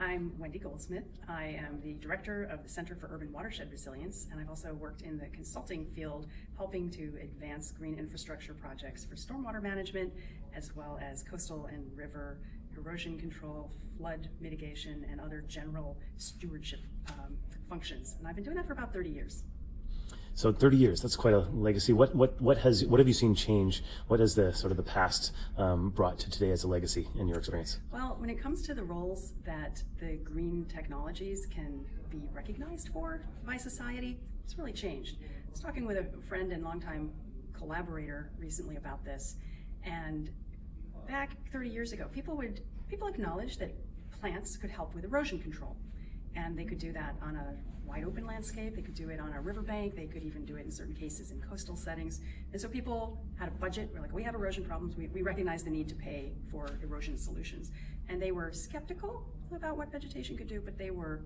I'm Wendi Goldsmith. I am the director of the Center for Urban Watershed Resilience, and I've also worked in the consulting field, helping to advance green infrastructure projects for stormwater management, as well as coastal and river erosion control, flood mitigation, and other general stewardship functions. And I've been doing that for about 30 years. So 30 years, that's quite a legacy. What have you seen change? What has the sort of the past brought to today as a legacy in your experience? Well, when it comes to the roles that the green technologies can be recognized for by society, it's really changed. I was talking with a friend and longtime collaborator recently about this, and back 30 years ago, people acknowledged that plants could help with erosion control, and they could do that on a wide open landscape, they could do it on a riverbank, they could even do it in certain cases in coastal settings. And so people had a budget, we're like, we have erosion problems, we recognize the need to pay for erosion solutions. And they were skeptical about what vegetation could do, but they were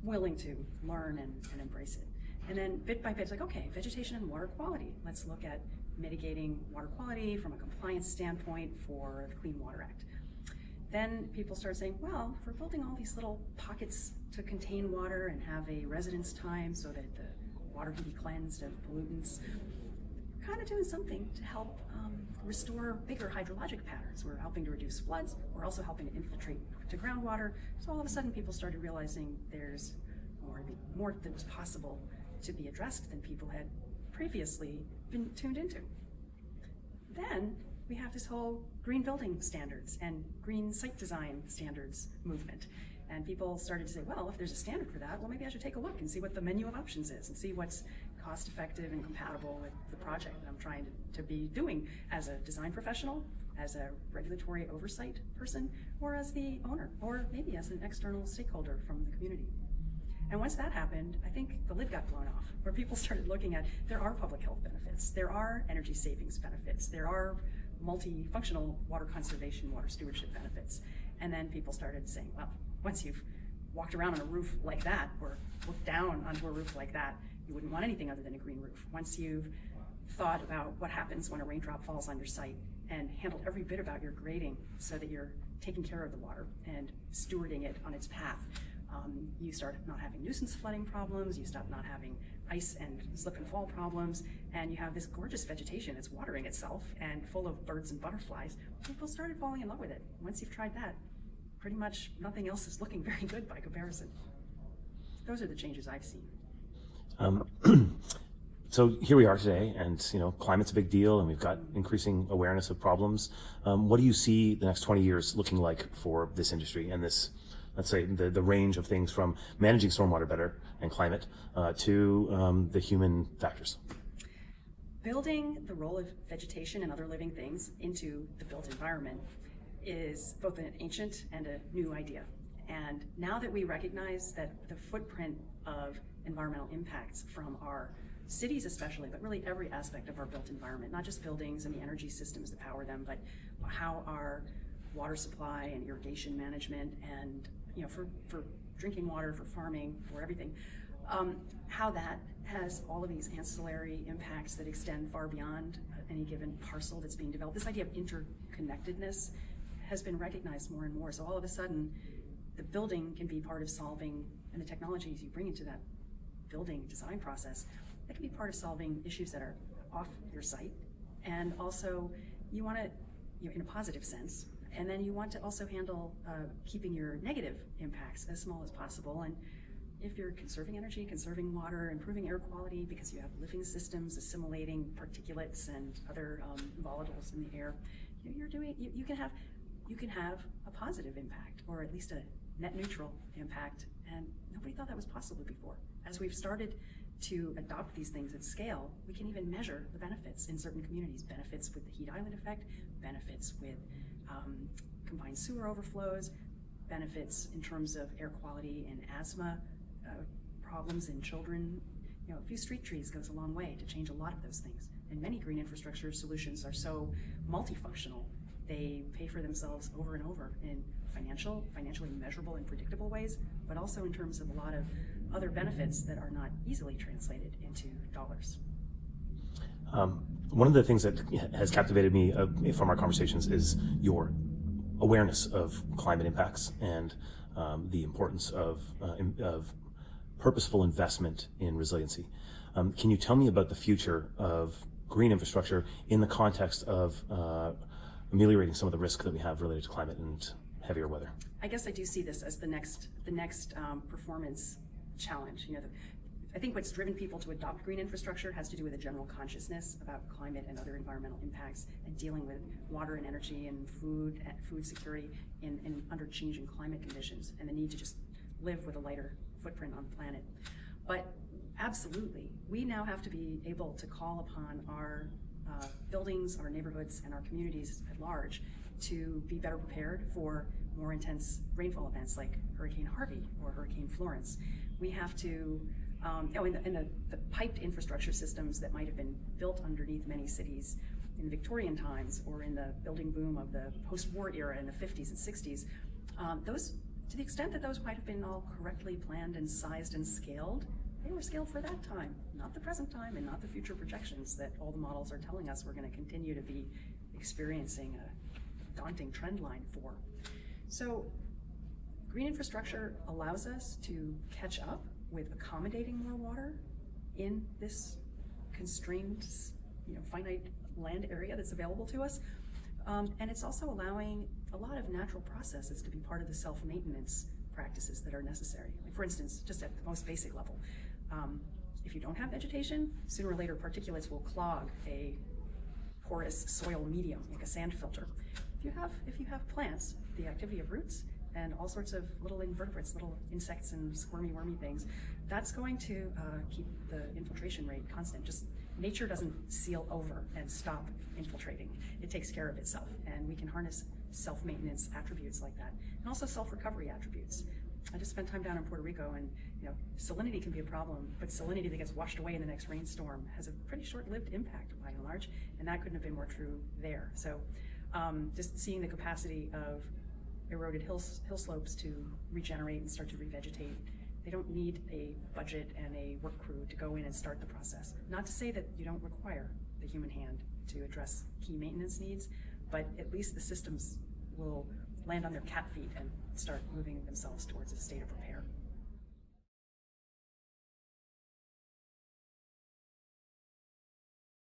willing to learn and embrace it. And then bit by bit, it's like, okay, vegetation and water quality. Let's look at mitigating water quality from a compliance standpoint for the Clean Water Act. Then people start saying, well, if we're building all these little pockets to contain water and have a residence time so that the water can be cleansed of pollutants, we're kind of doing something to help restore bigger hydrologic patterns. We're helping to reduce floods. We're also helping to infiltrate to groundwater. So all of a sudden people started realizing there's more that was possible to be addressed than people had previously been tuned into. Then we have this whole green building standards and green site design standards movement. And people started to say, well, if there's a standard for that, well, maybe I should take a look and see what the menu of options is and see what's cost effective and compatible with the project that I'm trying to be doing as a design professional, as a regulatory oversight person, or as the owner, or maybe as an external stakeholder from the community. And once that happened, I think the lid got blown off, where people started looking at, there are public health benefits, there are energy savings benefits, there are multifunctional water conservation, water stewardship benefits. And then people started saying, well, once you've walked around on a roof like that, or looked down onto a roof like that, you wouldn't want anything other than a green roof. Once you've thought about what happens when a raindrop falls on your site and handled every bit about your grading so that you're taking care of the water and stewarding it on its path, you start not having nuisance flooding problems, you stop not having ice and slip and fall problems, and you have this gorgeous vegetation that's watering itself and full of birds and butterflies. People started falling in love with it. Once you've tried that, pretty much nothing else is looking very good by comparison. Those are the changes I've seen. So here we are today, and climate's a big deal, and we've got increasing awareness of problems. What do you see the next 20 years looking like for this industry and this, let's say, the range of things from managing stormwater better and climate to the human factors? Building the role of vegetation and other living things into the built environment is both an ancient and a new idea. And now that we recognize that the footprint of environmental impacts from our cities especially, but really every aspect of our built environment, not just buildings and the energy systems that power them, but how our water supply and irrigation management and for drinking water, for farming, for everything, how that has all of these ancillary impacts that extend far beyond any given parcel that's being developed. This idea of interconnectedness has been recognized more and more. So all of a sudden, the building can be part of solving, and the technologies you bring into that building design process, that can be part of solving issues that are off your site. And also, you want to, in a positive sense, and then you want to also handle keeping your negative impacts as small as possible. And if you're conserving energy, conserving water, improving air quality because you have living systems assimilating particulates and other volatiles in the air, you can have a positive impact, or at least a net neutral impact. And nobody thought that was possible before. As we've started to adopt these things at scale, we can even measure the benefits in certain communities. Benefits with the heat island effect, benefits with combined sewer overflows, benefits in terms of air quality and asthma problems in children. A few street trees goes a long way to change a lot of those things. And many green infrastructure solutions are so multifunctional, they pay for themselves over and over in financially measurable and predictable ways, but also in terms of a lot of other benefits that are not easily translated into dollars. One of the things that has captivated me from our conversations is your awareness of climate impacts and the importance of purposeful investment in resiliency. Can you tell me about the future of green infrastructure in the context of ameliorating some of the risks that we have related to climate and heavier weather? I guess I do see this as the next performance challenge. I think what's driven people to adopt green infrastructure has to do with a general consciousness about climate and other environmental impacts and dealing with water and energy and food security under changing climate conditions, and the need to just live with a lighter footprint on the planet. But absolutely, we now have to be able to call upon our buildings, our neighborhoods, and our communities at large to be better prepared for more intense rainfall events like Hurricane Harvey or Hurricane Florence. We have to, the piped infrastructure systems that might have been built underneath many cities in Victorian times or in the building boom of the post-war era in the 50s and 60s, those, to the extent that those might have been all correctly planned and sized and scaled, they were scaled for that time, not the present time and not the future projections that all the models are telling us we're going to continue to be experiencing a daunting trend line for. So green infrastructure allows us to catch up with accommodating more water in this constrained, finite land area that's available to us. And it's also allowing a lot of natural processes to be part of the self-maintenance practices that are necessary. Like for instance, just at the most basic level, if you don't have vegetation, sooner or later particulates will clog a porous soil medium, like a sand filter. If you have plants, the activity of roots and all sorts of little invertebrates, little insects and squirmy, wormy things, that's going to keep the infiltration rate constant. Just nature doesn't seal over and stop infiltrating. It takes care of itself, and we can harness self-maintenance attributes like that, and also self-recovery attributes. I just spent time down in Puerto Rico, and salinity can be a problem, but salinity that gets washed away in the next rainstorm has a pretty short-lived impact by and large, and that couldn't have been more true there. So just seeing the capacity of eroded hill slopes to regenerate and start to revegetate, they don't need a budget and a work crew to go in and start the process. Not to say that you don't require the human hand to address key maintenance needs, but at least the systems will land on their cat feet and start moving themselves towards a state of repair.